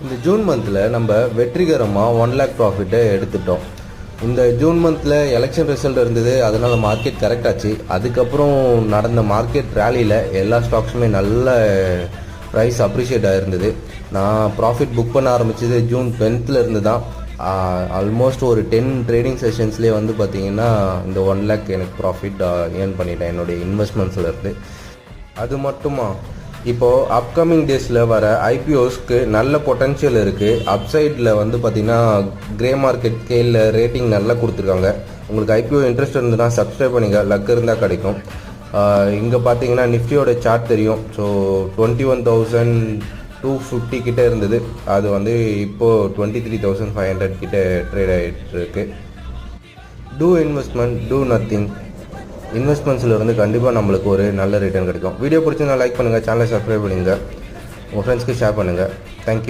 இந்த ஜூன் மந்தில் நம்ம வெற்றிகரமாக 1 lakh ப்ராஃபிட்டை எடுத்துட்டோம். இந்த ஜூன் மந்தில் எலெக்ஷன் ரிசல்ட் இருந்தது, அதனால் மார்க்கெட் கரெக்ட் ஆச்சு. அதுக்கப்புறம் நடந்த மார்க்கெட் ரேலியில் எல்லா ஸ்டாக்ஸுமே நல்ல ப்ரைஸ் அப்ரிஷியேட் ஆகிருந்தது. நான் ப்ராஃபிட் புக் பண்ண ஆரம்பித்தது ஜூன் 10th இருந்து தான். ஆல்மோஸ்ட் ஒரு 10 ட்ரேடிங் செஷன்ஸ்லேயே வந்து பார்த்திங்கன்னா இந்த 1 lakh எனக்கு ப்ராஃபிட் ஏர்ன் பண்ணிட்டேன் என்னுடைய இன்வெஸ்ட்மெண்ட்ஸ்லேருந்து. அது மட்டுமா, இப்போது அப்கமிங் டேஸில் வர ஐபிஓஸ்க்கு நல்ல பொட்டன்ஷியல் இருக்குது. அப்சைடில் வந்து பார்த்திங்கன்னா கிரே மார்க்கெட் ஸ்கேலில் ரேட்டிங் நல்லா கொடுத்துருக்காங்க. உங்களுக்கு ஐபிஓ இன்ட்ரெஸ்ட் இருந்ததுன்னா சப்ஸ்கிரைப் பண்ணிங்க, லக் இருந்தால் கிடைக்கும். இங்கே பார்த்தீங்கன்னா நிஃப்டியோட சார்ட் தெரியும். ஸோ 21,250 கிட்டே இருந்தது, அது வந்து இப்போது 23,500 கிட்டே ட்ரேட் ஆகிட்டு இருக்கு. Do investment, do nothing. இன்வெஸ்ட்மெண்ட்ஸில் இருந்து கண்டிப்பாக நம்மளுக்கு ஒரு நல்ல ரிட்டர்ன் கிடைக்கும். வீடியோ பிடிச்சிருந்தா லைக் பண்ணுங்கள், சேனலை சப்ஸ்கிரைப் பண்ணுங்கள், உங்கள் ஃப்ரெண்ட்ஸ்க்கு ஷேர் பண்ணுங்கள். தேங்க்யூ.